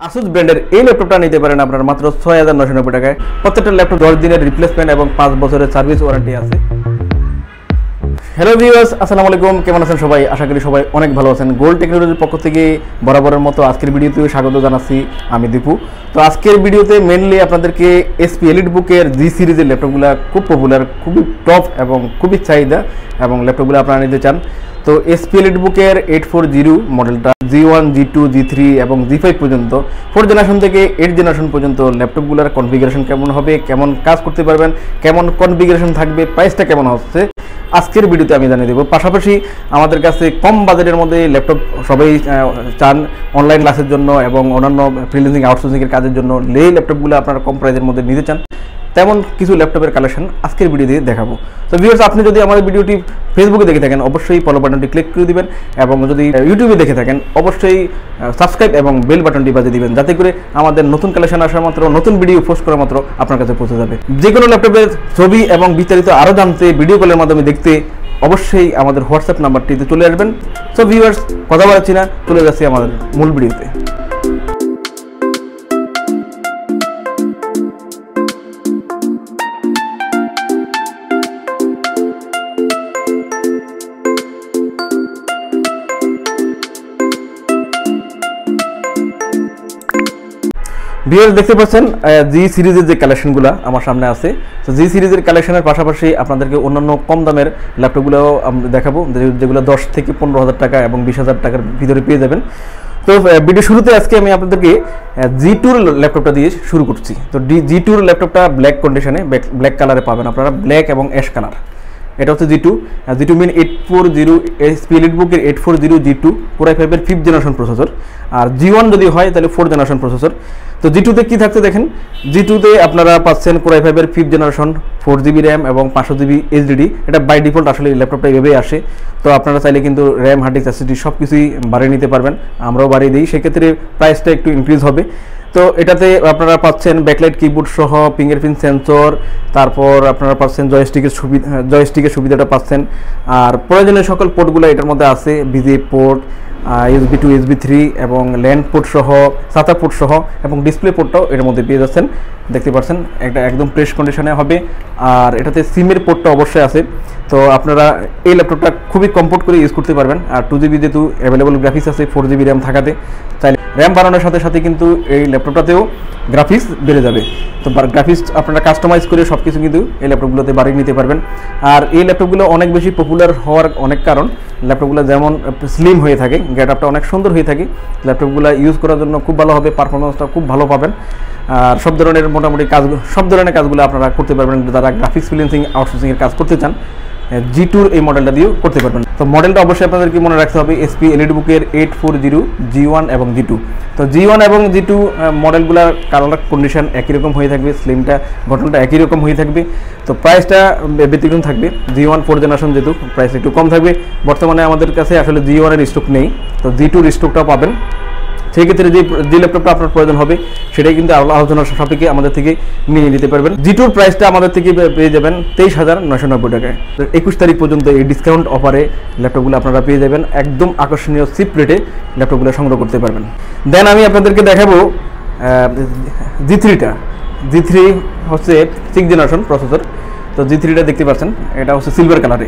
Asus ব্র্যান্ডের এই ল্যাপটপটা নিতে পারেন আপনারা মাত্র ৬,৯৯০ টাকায়। প্রত্যেকটা ল্যাপটপ 10 দিনের রিপ্লেসমেন্ট এবং 5 বছরের সার্ভিস ওয়ারেন্টি আছে। হ্যালো ভিউয়ার্স, আসসালামু আলাইকুম। কেমন আছেন সবাই? আশা করি সবাই অনেক ভালো আছেন। গোল্ড টেকনোলজির পক্ষ থেকে বরাবরের মতো আজকের ভিডিওতে স্বাগত জানাচ্ছি আমি দীপু। তো আজকের ভিডিওতে মেনলি আপনাদেরকে এসপি এলিট বুকের জি সিরিজের ল্যাপটপগুলো খুব পপুলার, খুবই টপ এবং খুবই চাহিদা এবং ল্যাপটপগুলো আপনারা নিতে চান। তো এসপি এলিট বুকের 840 মডেলটা G1, G2, G3 এবং G5 পর্যন্ত 4 জেনারেশন থেকে 8 জেনারেশন পর্যন্ত ল্যাপটপগুলোর কনফিগারেশন কেমন হবে, কেমন কাজ করতে পারবেন, কেমন কনফিগারেশন থাকবে, প্রাইসটা কেমন হচ্ছে আজকের ভিডিওতে আমি জানিয়ে দেবো। পাশাপাশি আমাদের কাছে কম বাজেটের মধ্যে ল্যাপটপ সবাই চান অনলাইন ক্লাসের জন্য এবং অন্যান্য ফ্রিল্যান্সিং আউটসোর্সিংয়ের কাজের জন্য এই ল্যাপটপগুলো আপনারা কম প্রাইসের মধ্যে নিতে চান, তেমন কিছু ল্যাপটপের কালেকশন আজকের ভিডিও দিয়ে দেখাবো। তো ভিউয়ার্স, আপনি যদি আমাদের ভিডিওটি ফেসবুকে দেখে থাকেন অবশ্যই ফলো বাটনটি ক্লিক করে দিবেন এবং যদি ইউটিউবে দেখে থাকেন অবশ্যই সাবস্ক্রাইব এবং বেল বাটনটি বাজিয়ে দিবেন, যাতে করে আমাদের নতুন কালেকশন আসা মাত্র, নতুন ভিডিও পোস্ট করা মাত্র আপনার কাছে পৌঁছে যাবে। যে কোনো ল্যাপটপের ছবি এবং বিস্তারিত আরও জানতে, ভিডিও কলের মাধ্যমে দেখতে অবশ্যই আমাদের হোয়াটসঅ্যাপ নাম্বারটিতে চলে আসবেন। সো ভিউয়ার্স, কথা বলাচ্ছি না, চলে যাচ্ছি আমাদের মূল ভিডিওতে। ভিউয়ার্স, দেখতে পাচ্ছেন জি সিরিজের যে কালেকশনগুলো আমার সামনে আছে। তো জি সিরিজের কালেকশনের পাশাপাশি আপনাদেরকে অন্যান্য কম দামের ল্যাপটপগুলোও আমরা দেখাবো, যেগুলো 10 থেকে 15,000 টাকা এবং 20,000 টাকার ভিতরে পেয়ে যাবেন। তো ভিডিও শুরুতে আজকে আমি আপনাদেরকে G2 ল্যাপটপটা দিয়ে শুরু করছি। তো G2 ল্যাপটপটা ব্ল্যাক কন্ডিশনে, ব্ল্যাক কালারে পাবেন আপনারা, ব্ল্যাক এবং অ্যাশ কালার। এটা হচ্ছে G2 মিন 840 এসপি এলিট বুকের 840 G2 Core i5 এর 5th জেনারেশন প্রসেসর। আর G1 যদি হয় তাহলে 4th জেনারেশন প্রসেসর। তো G2তে কী থাকছে দেখেন, G2তে আপনারা পাচ্ছেন Core i5 এর 5th জেনারেশন, 4GB র্যাম এবং 500GB HDD। এটা বাই ডিফল্ট আসলে ল্যাপটপটা এভাবেই আসে। তো আপনারা চাইলে কিন্তু র্যাম, হার্ড ডিস্ক, SSD সব কিছুই বাড়িয়ে নিতে পারবেন, আমরাও বাড়িয়ে দিই, সেক্ষেত্রে প্রাইসটা একটু ইনক্রিজ হবে। তো এটাতে আপনারা পাচ্ছেন ব্যাকলাইট কিবোর্ড সহ ফিঙ্গারপ্রিন্ট সেন্সর, তারপর আপনারা পাচ্ছেন জয়স্টিকের সুবিধাটা পাচ্ছেন। আর প্রয়োজনীয় সকল পোর্টগুলো এটার মধ্যে আছে, VGA পোর্ট, USB 2, USB 3 এবং ল্যান্ড পোর্ট সহ, SATA পোর্ট সহ এবং ডিসপ্লে পোর্টটাও এর মধ্যে পেয়ে যাচ্ছেন। দেখতে পাচ্ছেন এটা একদম ফ্রেশ কন্ডিশনে হবে। আর এটাতে সিমের পোর্টটা অবশ্যই আছে। তো আপনারা এই ল্যাপটপটা খুবই কমফোর্ট করে ইউজ করতে পারবেন। আর 2GB যেহেতু অ্যাভেলেবল গ্রাফিক্স আছে, 4GB র্যাম থাকাতে চাইলে র্যাম বাড়ানোর সাথে সাথে কিন্তু এই ল্যাপটপটাতেও গ্রাফিক্স বেড়ে যাবে। তো গ্রাফিক্স আপনারা কাস্টমাইজ করে সব কিছু কিন্তু এই ল্যাপটপগুলোতে বাড়িয়ে নিতে পারবেন। আর এই ল্যাপটপগুলো অনেক বেশি পপুলার হওয়ার অনেক কারণ, ল্যাপটপগুলো যেমন স্লিম হয়ে থাকে, গেটআপটা অনেক সুন্দর হয়ে থাকে, ল্যাপটপগুলো ইউজ করার জন্য খুব ভালো হবে, পারফরমেন্সটা খুব ভালো পাবেন। আর সব ধরনের মোটামুটি সব ধরনের কাজগুলো আপনারা করতে পারবেন। যারা গ্রাফিক্স ফ্রিল্যান্সিং আউটসোর্সিংয়ের কাজ করতে চান G2 এই মডেলটা দিয়েও করতে পারবেন। তো মডেলটা অবশ্যই আপনাদেরকে মনে রাখতে হবে এসপি এলিট বুকের 840 G1 এবং G2। তো G1 এবং G2 মডেলগুলোর কালার কন্ডিশন একই রকম হয়ে থাকবে, স্লিমটা গঠনটা একই রকম হয়ে থাকবে। তো প্রাইসটা ব্যতিক্রম থাকবে। G1 4th জেনারেশন যেহেতু প্রাইস একটু কম থাকবে। বর্তমানে আমাদের কাছে আসলে G1 এর স্টক নেই, তো G2 এর স্টকটাও পাবেন। সেই ক্ষেত্রে যে ল্যাপটপটা আপনার প্রয়োজন হবে সেটাই কিন্তু আলোচনার সাপেক্ষে আমাদের থেকে নিয়ে নিতে পারবেন। G2 প্রাইসটা আমাদের থেকে পেয়ে যাবেন 23,990 টাকায়। 21 তারিখ পর্যন্ত এই ডিসকাউন্ট অফারে ল্যাপটপগুলো আপনারা পেয়ে যাবেন, একদম আকর্ষণীয় চিপ রেটে ল্যাপটপগুলো সংগ্রহ করতে পারবেন। দেন আমি আপনাদেরকে দেখাবো G3টা। G3 হচ্ছে 6th জেনারেশন প্রসেসর। তো G3টা দেখতে পাচ্ছেন, এটা হচ্ছে সিলভার কালারে,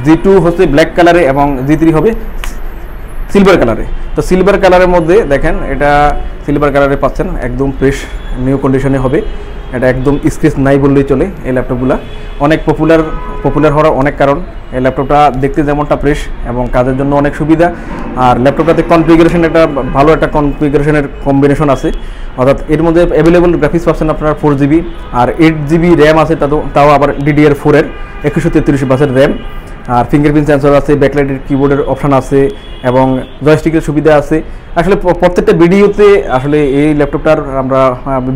G2 হচ্ছে ব্ল্যাক কালারে এবং G3 হবে সিলভার কালারে। তো সিলভার কালারের মধ্যে দেখেন, এটা সিলভার কালারে পাচ্ছেন, একদম ফ্রেশ নিউ কন্ডিশনে হবে। এটা একদম স্ক্র্যাচ নাই বললেই চলে। এই ল্যাপটপগুলো অনেক পপুলার হওয়ার অনেক কারণ, এই ল্যাপটপটা দেখতে যেমনটা ফ্রেশ এবং কাজের জন্য অনেক সুবিধা। আর ল্যাপটপটাতে কনফিগারেশন একটা ভালো একটা কনফিগারেশনের কম্বিনেশন আছে, অর্থাৎ এর মধ্যে অ্যাভেলেবল গ্রাফিক্স পাচ্ছেন আপনার 4GB আর 8GB র্যাম আছে, তাও আবার DDR4 এর 2133 বাসের র্যাম। আর ফিঙ্গারপ্রিন্ট সেন্সর আছে, ব্যাকলাইটের কিবোর্ডের অপশান আছে এবং জয়স্টিকের সুবিধা আছে। আসলে প্রত্যেকটা ভিডিওতে আসলে এই ল্যাপটপটার আমরা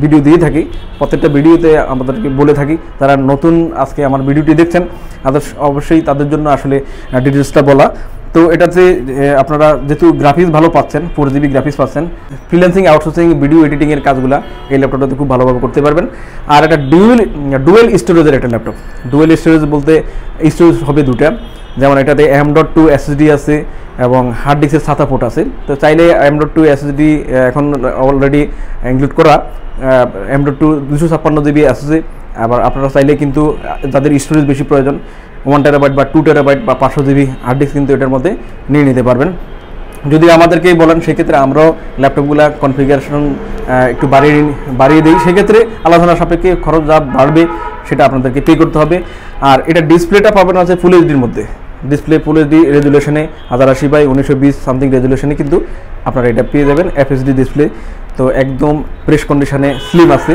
ভিডিও দিয়ে থাকি, প্রত্যেকটা ভিডিওতে আমাদেরকে বলে থাকি। যারা নতুন আজকে আমার ভিডিওটি দেখছেন অবশ্যই তাদের জন্য আসলে ডিটেলসটা বলা। তো এটাতে আপনারা যেহেতু গ্রাফিক্স ভালো পাচ্ছেন, 4GB গ্রাফিক্স পাচ্ছেন, ফ্রিল্যান্সিং আউটসোর্সিং ভিডিও এডিটিংয়ের কাজগুলো এই ল্যাপটপটাতে খুব ভালোভাবে করতে পারবেন। আর এটা ডুয়েল স্টোরেজের একটা ল্যাপটপ। ডুয়েল স্টোরেজ বলতে স্টোরেজ হবে দুটা, যেমন এটাতে M.2 SSD আছে এবং হার্ড ডিস্কের SATA পোর্ট আছে। তো চাইলে M.2 SSD এখন অলরেডি ইনক্লুড করা, M.2 256GB আছে। আবার আপনারা চাইলে কিন্তু যাদের স্টোরেজ বেশি প্রয়োজন 1TB বা 2TB বা 500GB হার্ড ডিস্ক কিন্তু এটার মধ্যে নিয়ে নিতে পারবেন। যদি আমাদেরকেই বলেন সেক্ষেত্রে আমরাও ল্যাপটপগুলো কনফিগারেশন একটু বাড়িয়ে দিই, সেক্ষেত্রে আলোচনা সাপেক্ষে খরচ যা বাড়বে সেটা আপনাদেরকে পে করতে হবে। আর এটা ডিসপ্লেটা পাবেন আছে ফুল এইচডির মধ্যে, ডিসপ্লে ফুল এইচডি রেজুলেশনে 1080x1920 সামথিং রেজুলেশনে কিন্তু আপনারা এটা পেয়ে যাবেন, এফএসডি ডিসপ্লে। তো একদম প্রেস কন্ডিশনে স্লিম আছে,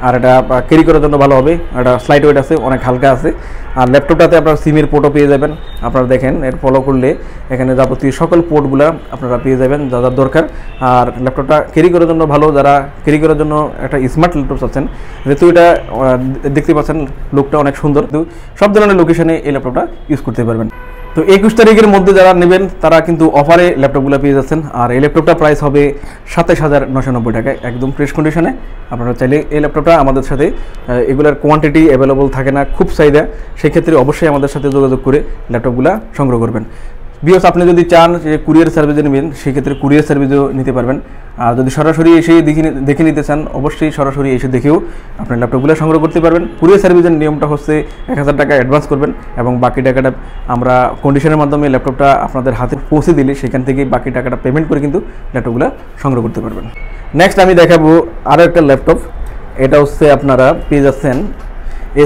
আর এটা ক্যারি করার জন্য ভালো হবে। এটা স্লাইট ওয়েট আছে, অনেক হালকা আছে। আর ল্যাপটপটাতে আপনার সিমের পোর্টও পেয়ে যাবেন। আপনারা দেখেন এর ফলো করলে এখানে যাবতীয় সকল পোর্টগুলো আপনারা পেয়ে যাবেন যা যা দরকার। আর ল্যাপটপটা ক্যারি করার জন্য ভালো, যারা ক্যারি করার জন্য একটা স্মার্ট ল্যাপটপ চাচ্ছেন, যেহেতু এটা দেখতে পাচ্ছেন লুকটা অনেক সুন্দর, কিন্তু সব ধরনের লোকেশনে এই ল্যাপটপটা ইউজ করতে পারবেন। তো 21 তারিখের মধ্যে যারা নেবেন তারা কিন্তু অফারে ল্যাপটপগুলো পেয়ে যাচ্ছেন। আর এই ল্যাপটপটা প্রাইস হবে 27,990 টাকায়, একদম ফ্রেশ কন্ডিশনে। আপনারা চাইলে এই ল্যাপটপটা আমাদের সাথে, এগুলোর কোয়ান্টিটি অ্যাভেলেবল থাকে না, খুব চাহিদা, সেক্ষেত্রে অবশ্যই আমাদের সাথে যোগাযোগ করে ল্যাপটপগুলো সংগ্রহ করবেন। বিকজ আপনি যদি চান যে কুরিয়ার সার্ভিসে নেবেন সেক্ষেত্রে কুরিয়ার সার্ভিসও নিতে পারবেন। আর যদি সরাসরি এসে দেখে নিতে চান অবশ্যই সরাসরি এসে দেখেও আপনার ল্যাপটপগুলো সংগ্রহ করতে পারবেন। কুরিয়ার সার্ভিসের নিয়মটা হচ্ছে 1000 টাকা অ্যাডভান্স করবেন এবং বাকি টাকাটা আমরা কন্ডিশনের মাধ্যমে ল্যাপটপটা আপনাদের হাতে পৌঁছে দিলে সেখান থেকে বাকি টাকাটা পেমেন্ট করে কিন্তু ল্যাপটপগুলো সংগ্রহ করতে পারবেন। নেক্সট আমি দেখাবো আরও একটা ল্যাপটপ। এটা হচ্ছে আপনারা পেয়ে যাচ্ছেন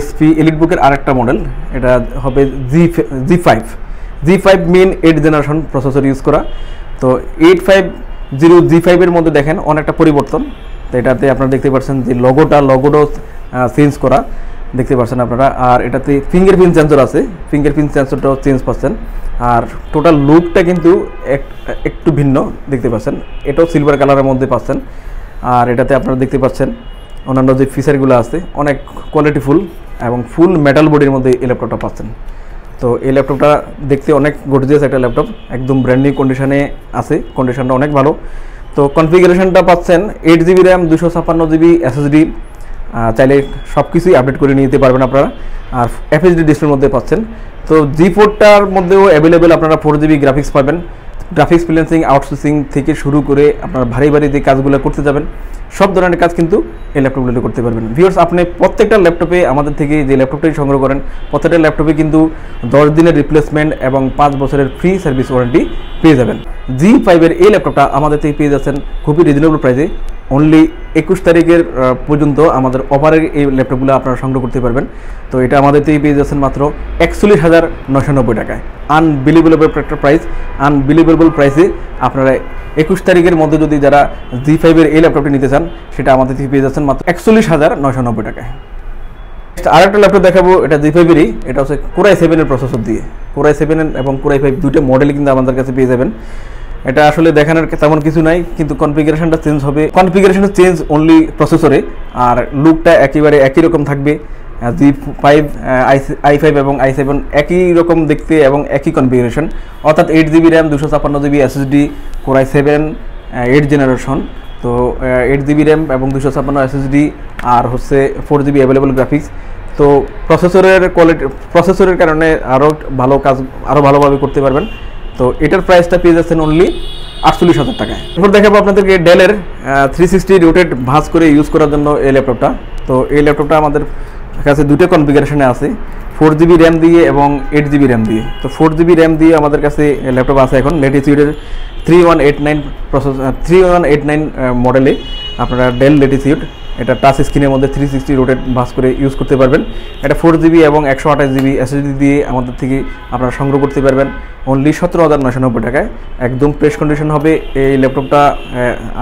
HP এলিটবুকের আরেকটা মডেল। এটা হবে G5 main 8 generation processor use করা। তো 850 G5 এর মধ্যে দেখেন অনেকটা পরিবর্তন। তো এটাতে আপনারা দেখতে পাচ্ছেন যে লোগোটাও চেঞ্জ করা দেখতে পাচ্ছেন আপনারা। আর এটাতে ফিঙ্গারপ্রিন্ট সেন্সর আছে, ফিঙ্গারপ্রিন্ট সেন্সরটাও চেঞ্জ পাচ্ছেন। আর টোটাল লুকটা কিন্তু একটু ভিন্ন দেখতে পাচ্ছেন, এটাও সিলভার কালারের মধ্যে পাচ্ছেন। আর এটাতে আপনারা দেখতে পাচ্ছেন অন্যান্য যে ফিচারগুলো আছে অনেক কোয়ালিটিফুল এবং ফুল মেটাল বডির মধ্যে এই ল্যাপটপটা পাচ্ছেন। তো এই ল্যাপটপটা দেখতে অনেক গর্জিয়াস একটা ল্যাপটপ, একদম ব্র্যান্ড নিউ কন্ডিশনে আছে, কন্ডিশনটা অনেক ভালো। তো কনফিগারেশনটা পাচ্ছেন 8GB র্যাম 256GB SSD, চাইলে সব কিছুই আপডেট করে নিতে পারবেন আপনারা। আর এফএসডি ডিসপ্লের মধ্যে পাচ্ছেন। তো G4টার মধ্যেও অ্যাভেলেবেল আপনারা 4GB গ্রাফিক্স পাবেন। গ্রাফিক্স ফ্রিল্যান্সিং আউটসোর্সিং থেকে শুরু করে আপনার ভারী যে কাজগুলো করতে যাবেন সব ধরনের কাজ কিন্তু এই ল্যাপটপগুলো করতে পারবেন। ভিউয়ার্স, আপনি প্রত্যেকটা ল্যাপটপে আমাদের থেকে যে ল্যাপটপটাই সংগ্রহ করেন প্রত্যেকটা ল্যাপটপে কিন্তু 10 দিনের রিপ্লেসমেন্ট এবং 5 বছরের ফ্রি সার্ভিস ওয়ারেন্টি পেয়ে যাবেন। G5 এই ল্যাপটপটা আমাদের থেকে পেয়ে যাচ্ছেন খুবই রিজনেবল প্রাইসে। অনলি 21 তারিখের পর্যন্ত আমাদের অফারের এই ল্যাপটপগুলো আপনারা সংগ্রহ করতে পারবেন। তো এটা আমাদের থেকে পেয়ে যাচ্ছেন মাত্র 41,990 টাকায়। আনবিলিভেবল একটা প্রাইস, আনবিলিভেবল প্রাইসে আপনারা 21 তারিখের মধ্যে যদি যারা G5 এই ল্যাপটপটি নিতে চান সেটা আমাদের থেকে পেয়ে যাচ্ছেন মাত্র 41,990 টাকায়। আরেকটা ল্যাপটপ দেখাবো, এটা G5 এটা হচ্ছে Core i7 এর প্রসেসর দিয়ে। Core i7 এবং Core i5 দুটো মডেল কিন্তু আমাদের কাছে পেয়ে যাবেন। এটা আসলে দেখানোর তেমন কিছু নাই, কিন্তু কনফিগারেশনটা চেঞ্জ হবে, কনফিগারেশন চেঞ্জ অনলি প্রসেসরে। আর লুকটা একেবারে একই রকম থাকবে। G5 i5 এবং i7 একই রকম দেখতে এবং একই কনফিগারেশন, অর্থাৎ 8GB RAM 256GB SSD Core i7 8 generation. তো 8GB র্যাম এবং 256 SSD আর হচ্ছে 4GB অ্যাভেলেবল গ্রাফিক্স। তো প্রসেসরের কারণে আরও ভালো কাজ আরও ভালোভাবে করতে পারবেন। তো এটার প্রাইসটা পেয়ে যাচ্ছেন অনলি 48,000 টাকায়। এরপর দেখাবো আপনাদেরকে ডেলের 360 রোটেট ভাঁজ করে ইউজ করার জন্য এই ল্যাপটপটা। তো এই ল্যাপটপটা আমাদের কাছে দুটো কনফিগারেশনে আছে, 4GB র্যাম দিয়ে এবং 8GB র্যাম দিয়ে। তো 4GB র্যাম দিয়ে আমাদের কাছে ল্যাপটপ আছে এখন ল্যাটিটিউডের 3189 মডেলে আপনারা ডেল ল্যাটিটিউড। এটা টাচ স্ক্রিনের মধ্যে 360 রোটেট ভাঁজ করে ইউজ করতে পারবেন। এটা 4GB এবং 128GB SSD দিয়ে আমাদের থেকে আপনারা সংগ্রহ করতে পারবেন অনলি 17,990 টাকায়। একদম ফ্রেশ কন্ডিশন হবে এই ল্যাপটপটা,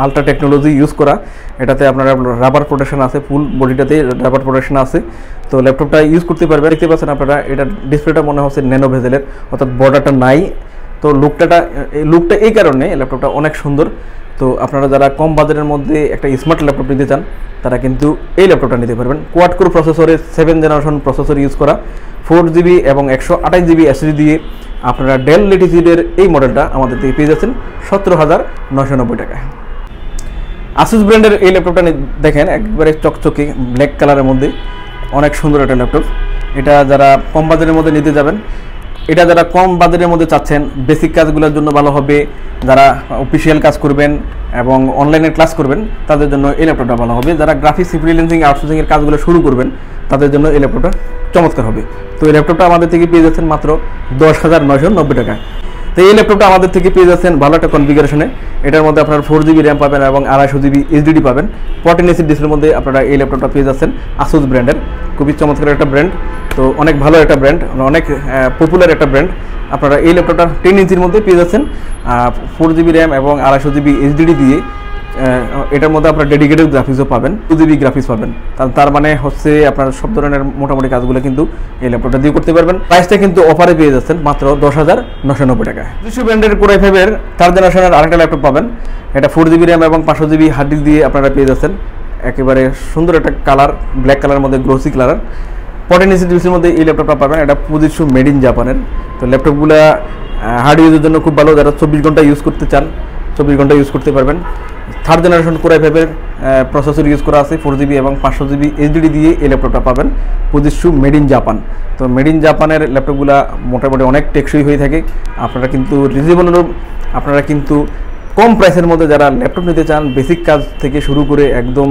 আলট্রা টেকনোলজি ইউজ করা। এটাতে আপনারা রাবার প্রোটেকশন আছে, ফুল বডিটাতে রাবার প্রোটেকশন আছে। তো ল্যাপটপটা ইউজ করতে পারবেন। দেখতে পাচ্ছেন আপনারা এটা ডিসপ্লেটা মনে হচ্ছে ন্যানো ভেজেলের, অর্থাৎ বর্ডারটা নাই। তো লুকটা এই কারণে ল্যাপটপটা অনেক সুন্দর। তো আপনারা যারা কম বাজেটের মধ্যে একটা স্মার্ট ল্যাপটপ নিতে চান তারা কিন্তু এই ল্যাপটপটা নিতে পারবেন। কোয়াড কোর প্রসেসরে 7 জেনারেশন প্রসেসর ইউজ করা, 4GB এবং 128GB SSD দিয়ে আপনারা ডেল ল্যাটিটিউডের এই মডেলটা আমাদের থেকে পেয়ে যাচ্ছেন 17,990 টাকায়। আসুস ব্র্যান্ডের এই ল্যাপটপটা দেখেন একবারে চকচকে ব্ল্যাক কালারের মধ্যে, অনেক সুন্দর একটা ল্যাপটপ। এটা যারা কম বাজেটের মধ্যে নিতে যাবেন, এটা যারা কম বাজেটের মধ্যে চাচ্ছেন, বেসিক কাজগুলোর জন্য ভালো হবে, যারা অফিসিয়াল কাজ করবেন এবং অনলাইনে ক্লাস করবেন তাদের জন্য এই ল্যাপটপটা ভালো হবে। যারা গ্রাফিক্স ফ্রিল্যান্সিং আউটসোর্সিংয়ের কাজগুলো শুরু করবেন তাদের জন্য এই ল্যাপটপটা চমৎকার হবে। তো এই ল্যাপটপটা আমাদের থেকে পেয়ে যাচ্ছেন মাত্র 10,990 টাকায়। তো এই ল্যাপটপটা আমাদের থেকে পেয়ে যাচ্ছেন ভালো একটা কনফিগারেশনে। এটার মধ্যে আপনারা 4GB র্যাম পাবেন এবং 250GB HDD পাবেন। 14 ইঞ্চি ডিসপ্লের মধ্যে আপনারা এই ল্যাপটপটা পেয়ে যাচ্ছেন আসুস ব্র্যান্ডের। খুবই চমৎকার একটা ব্র্যান্ড, তো অনেক ভালো একটা ব্র্যান্ড, অনেক পপুলার একটা ব্র্যান্ড। আপনারা এই ল্যাপটপটা 10 ইঞ্চির মধ্যে পেয়ে যাচ্ছেন 4GB র্যাম এবং 250GB HDD দিয়ে। এটার মধ্যে আপনার ডেডিকেটেড গ্রাফিক্সও পাবেন, 2GB গ্রাফিক্স পাবেন। তার মানে হচ্ছে আপনার সব ধরনের মোটামুটি কাজগুলো কিন্তু এই ল্যাপটপটা দিয়ে করতে পারবেন। প্রাইসটা কিন্তু অফারে পেয়ে যাচ্ছেন মাত্র 10,990 টাকায়। Fujitsu ব্র্যান্ডের Core i5-এর 3rd জেনারেশনের আরেকটা ল্যাপটপ পাবেন। এটা 4GB র্যাম এবং 500GB হার্ড ডিস্ক দিয়ে আপনারা পেয়ে যাচ্ছেন। একেবারে সুন্দর একটা কালার, ব্ল্যাক কালারের মধ্যে গ্লোসি কালার। 14 ইঞ্চি ডিসপ্লের মধ্যে এই ল্যাপটপটা পাবেন। এটা Fujitsu মেড ইন জাপানের। তো ল্যাপটপগুলো হার্ড ইউজের জন্য খুব ভালো, যারা 24 ঘন্টা ইউজ করতে চান 24 ঘন্টা ইউজ করতে পারবেন। 3rd জেনারেশন Core i5-এর প্রসেসর ইউজ করা আছে, 4GB এবং 500GB HDD দিয়ে এই ল্যাপটপটা পাবেন Fujitsu মেড ইন জাপান। তো মেড ইন জাপানের ল্যাপটপগুলো মোটামুটি অনেক টেকসই হয়ে থাকে। আপনারা কিন্তু আপনারা কিন্তু কম প্রাইসের মধ্যে যারা ল্যাপটপ নিতে চান, বেসিক কাজ থেকে শুরু করে একদম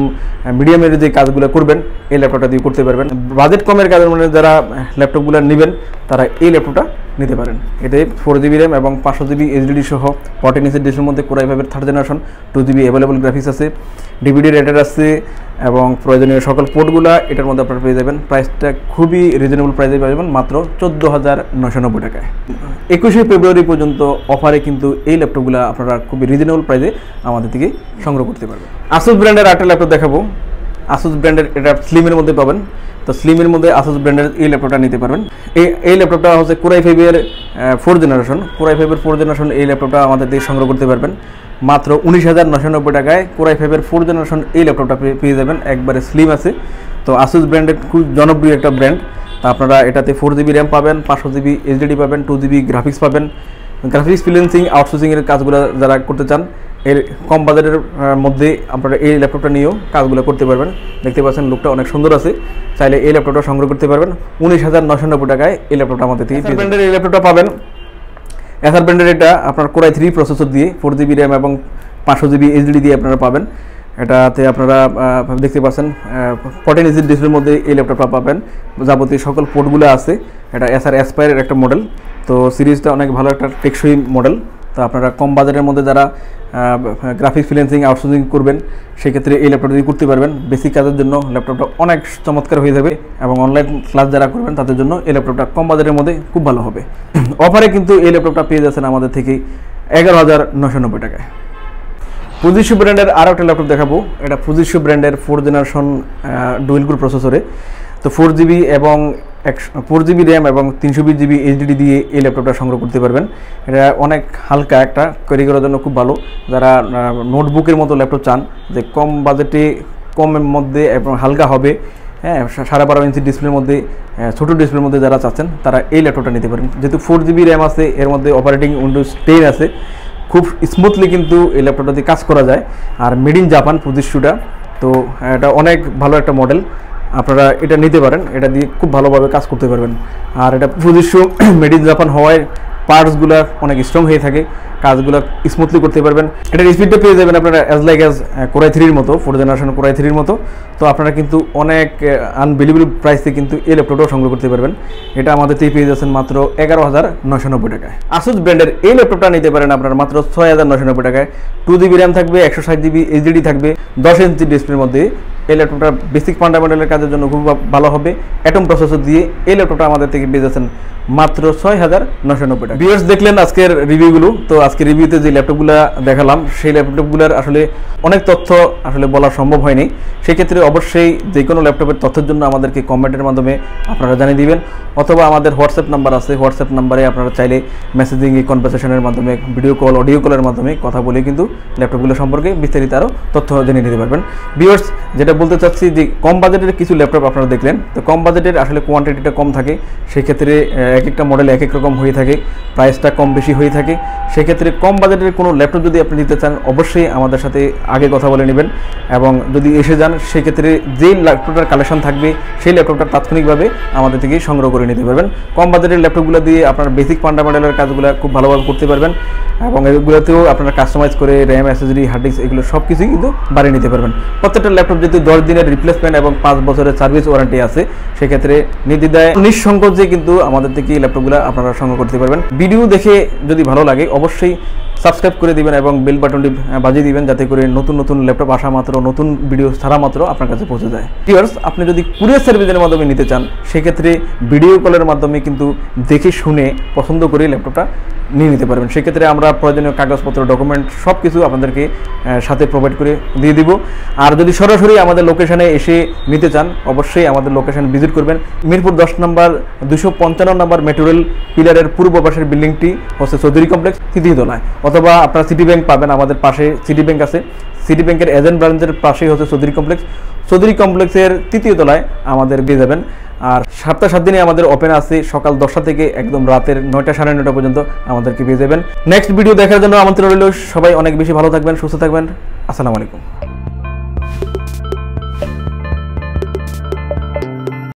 মিডিয়ামের যে কাজগুলো করবেন এই ল্যাপটপটা দিয়ে করতে পারবেন। বাজেট কমের কাজের মধ্যে যারা ল্যাপটপগুলো নেবেন তারা এই ল্যাপটপটা নিতে পারেন। এতে 4GB র্যাম এবং 500GB HDD সহ 14 ইঞ্চি ডিসপ্লের মধ্যে Core i5-এর 3rd generation 2GB available graphics আছে, DVD রেটার আছে এবং প্রয়োজনীয় সকল পোর্টগুলো এটার মধ্যে আপনারা পেয়ে যাবেন। প্রাইসটা খুবই রিজনেবল প্রাইসে পাবেন মাত্র 14,990 টাকায়। 21শে ফেব্রুয়ারি পর্যন্ত অফারে কিন্তু এই ল্যাপটপগুলো আপনারা খুবই রিজনেবল প্রাইসে আমাদের থেকে সংগ্রহ করতে পারবেন। আসুস ব্র্যান্ডের আরেকটা ল্যাপটপ দেখাবো। আসুস ব্র্যান্ডের এটা স্লিমের মধ্যে পাবেন। তো স্লিমের মধ্যে আসুস ব্র্যান্ডের এই ল্যাপটপটা নিতে পারবেন। এই ল্যাপটপটা হচ্ছে Core i5-এর 4th generation. Core i5-এর 4th generation এই ল্যাপটপটা আমাদের থেকে সংগ্রহ করতে পারবেন মাত্র 19,990 টাকায়। Core i5-এর 4th জেনারেশন এই ল্যাপটপটা পেয়ে যাবেন, একবারে স্লিম আছে। তো আসুস ব্র্যান্ডের খুব জনপ্রিয় একটা ব্র্যান্ড। তা আপনারা এটাতে 4GB র্যাম পাবেন, 500GB HDD পাবেন, 2GB গ্রাফিক্স পাবেন। গ্রাফিক্স ফ্রিল্যান্সিং আউটসোর্সিংয়ের কাজগুলো যারা করতে চান এর কম বাজেটের মধ্যে আপনারা এই ল্যাপটপটা নিয়েও কাজগুলো করতে পারবেন। দেখতে পাচ্ছেন লুকটা অনেক সুন্দর আছে, চাইলে এই ল্যাপটপটা সংগ্রহ করতে পারবেন 19,990 টাকায়। এই ল্যাপটপটা আমাদের থেকে ব্র্যান্ডের এই ল্যাপটপটা পাবেন। এসার ব্র্যান্ডের এটা আপনার Core i3 প্রসেসর দিয়ে 4GB র্যাম এবং 500GB HDD দিয়ে আপনারা পাবেন। এটাতে আপনারা দেখতে পাচ্ছেন 14 ইঞ্চি ডিসপ্লের মধ্যে এই ল্যাপটপটা পাবেন, যাবতীয় সকল পোর্টগুলো আছে। এটা এসার অ্যাসপায়ারের একটা মডেল। তো সিরিজটা অনেক ভালো একটা টেকসই মডেল। তো আপনারা কম বাজেটের মধ্যে যারা গ্রাফিক্স ফ্রিল্যান্সিং আউটসোর্সিং করবেন সেক্ষেত্রে এই ল্যাপটপটা দিয়ে করতে পারবেন। বেসিক কাজের জন্য ল্যাপটপটা অনেক চমৎকার হয়ে যাবে এবং অনলাইন ক্লাস যারা করবেন তাদের জন্য এই ল্যাপটপটা কম বাজেটের মধ্যে খুব ভালো হবে। অফারে কিন্তু এই ল্যাপটপটা পেয়ে যাচ্ছেন আমাদের থেকে 11,990 টাকায়। Fujitsu ব্র্যান্ডের আরও একটা ল্যাপটপ দেখাবো। এটা Fujitsu ব্র্যান্ডের 4th জেনারেশন ডুয়েল কোর প্রসেসরে। তো 4GB এবং 4GB র্যাম এবং 320GB HDD দিয়ে এই ল্যাপটপটা সংগ্রহ করতে পারবেন। এটা অনেক হালকা, একটা ক্যারি করার জন্য খুব ভালো। যারা নোটবুকের মতো ল্যাপটপ চান যে কম বাজেটে কমের মধ্যে এবং হালকা হবে, হ্যাঁ 12.5 ইঞ্চি ডিসপ্লের মধ্যে, ছোটো ডিসপ্লের মধ্যে যারা চাচ্ছেন তারা এই ল্যাপটপটা নিতে পারেন। যেহেতু 4GB র্যাম আছে, এর মধ্যে অপারেটিং উইন্ডোজ 10 আছে, খুব স্মুথলি কিন্তু এই ল্যাপটপটা দিয়ে কাজ করা যায়। আর মেড ইন জাপান Fujitsuটা, তো এটা অনেক ভালো একটা মডেল। আপনারা এটা নিতে পারেন, এটা দিয়ে খুব ভালোভাবে কাজ করতে পারবেন। আর এটা Fujitsu মেড ইন জাপান হওয়ায় পার্টসগুলো অনেক স্ট্রং হয়ে থাকে, কাজগুলো স্মুথলি করতে পারবেন। এটার স্পিডটা পেয়ে যাবেন আপনারা অ্যাজ লাইক অ্যাজ Core i3-র মতো, 4th জেনারেশন Core i3-র মতো। তো আপনারা কিন্তু অনেক আনবিলিভেবল প্রাইসে কিন্তু এই ল্যাপটপটাও সংগ্রহ করতে পারবেন। এটা আমাদের থেকে পেয়ে যাচ্ছেন মাত্র 11,990 টাকায়। আসুস ব্র্যান্ডের এই ল্যাপটপটা নিতে পারেন আপনারা মাত্র 6,990 টাকায়। 2GB র্যাম থাকবে, 160GB HDD থাকবে, 10 ইঞ্চি ডিসপ্লের মধ্যে। এই ল্যাপটপটা বেসিক ফান্ডামেন্টালের কাজের জন্য খুব ভালো হবে। অ্যাটম প্রসেসর দিয়ে এই ল্যাপটপটা আমাদের থেকে পেয়ে যাচ্ছেন মাত্র 6,990 টাকা। ভিউয়ার্স দেখলেন আজকের রিভিউগুলো। তো আজকের রিভিউতে যে ল্যাপটপগুলো দেখালাম সেই ল্যাপটপগুলোর আসলে অনেক তথ্য আসলে বলা সম্ভব হয়নি। সেক্ষেত্রে অবশ্যই যে কোনো ল্যাপটপের তথ্যের জন্য আমাদেরকে কমেন্টের মাধ্যমে আপনারা জানিয়ে দিবেন, অথবা আমাদের হোয়াটসঅ্যাপ নাম্বার আছে, হোয়াটসঅ্যাপ নাম্বারে আপনারা চাইলে মেসেজিং কনভারসেশনের মাধ্যমে, ভিডিও কল, অডিও কলের মাধ্যমে কথা বলে কিন্তু ল্যাপটপগুলো সম্পর্কে বিস্তারিত আরও তথ্য জেনে নিতে পারবেন। ভিউয়ার্স যেটা যেটা বলতে চাচ্ছি যে কম বাজেটের কিছু ল্যাপটপ আপনারা দেখলেন, তো কম বাজেটের আসলে কোয়ান্টিটিটা কম থাকে, সেক্ষেত্রে এক একটা মডেল এক এক রকম হয়ে থাকে, প্রাইসটা কম বেশি হয়ে থাকে। সেক্ষেত্রে কম বাজেটের কোনো ল্যাপটপ যদি আপনি নিতে চান অবশ্যই আমাদের সাথে আগে কথা বলে নেবেন, এবং যদি এসে যান সেক্ষেত্রে যেই ল্যাপটপটার কালেকশন থাকবে সেই ল্যাপটপটা তাৎক্ষণিকভাবে আমাদের থেকে সংগ্রহ করে নিতে পারবেন। কম বাজেটের ল্যাপটপগুলো দিয়ে আপনার বেসিক ফান্ডামেন্টালের কাজগুলো খুব ভালোভাবে করতে পারবেন, এবং এগুলোতেও আপনারা কাস্টমাইজ করে র্যাম, এসএসডি, হার্ড ডিস্ক এগুলো সব কিছুই কিন্তু বাড়িয়ে নিতে পারবেন। প্রত্যেকটা ল্যাপটপ যেহেতু 10 দিনের রিপ্লেসমেন্ট এবং 5 বছরের সার্ভিস ওয়ারেন্টি আছে, সেক্ষেত্রে নির্দ্বিধায় নিঃসংকোচে কিন্তু আমাদের থেকে এই ল্যাপটপগুলো আপনারা সংগ্রহ করতে পারবেন। ভিডিও দেখে যদি ভালো লাগে অবশ্যই সাবস্ক্রাইব করে দিবেন এবং বেল বাটনটি বাজিয়ে দিবেন, যাতে করে নতুন নতুন ল্যাপটপ আসা মাত্র, নতুন ভিডিও ছাড়া মাত্র আপনার কাছে পৌঁছে যায়। ভিউয়ার্স, আপনি যদি কুরিয়ার সার্ভিসের মাধ্যমে নিতে চান সেক্ষেত্রে ভিডিও কলের মাধ্যমে কিন্তু দেখে শুনে পছন্দ করে ল্যাপটপটা নিয়ে নিতে পারবেন। সেক্ষেত্রে আমরা প্রয়োজনীয় কাগজপত্র, ডকুমেন্ট সব কিছু আপনাদেরকে সাথে প্রোভাইড করে দিয়ে দিব। আর যদি সরাসরি আমাদের লোকেশনে এসে নিতে চান অবশ্যই আমাদের লোকেশন ভিজিট করবেন। মিরপুর 10 নম্বর 255 নম্বর মেট্রো রেল পিলারের পূর্ব পাশের বিল্ডিংটি হচ্ছে চৌধুরী কমপ্লেক্স, তৃতীয় তলায়। অথবা আপনারা সিটি ব্যাংক পাবেন, আমাদের পাশে সিটি ব্যাংক আছে, সিটি ব্যাংকের এজেন্ট ব্রাঞ্চের পাশেই হচ্ছে চৌধুরী কমপ্লেক্স। চৌধুরী কমপ্লেক্সের তৃতীয় তলায় আমাদের পেয়ে যাবেন। আর সপ্তাহে 7 দিনে আমাদের ওপেন আছে, সকাল 10টা থেকে একদম রাতের 9টা, 9:30 পর্যন্ত আমাদেরকে পেয়ে যাবেন। নেক্সট ভিডিও দেখার জন্য আমন্ত্রণ রইল। সবাই অনেক বেশি ভালো থাকবেন, সুস্থ থাকবেন। আসসালামু আলাইকুম।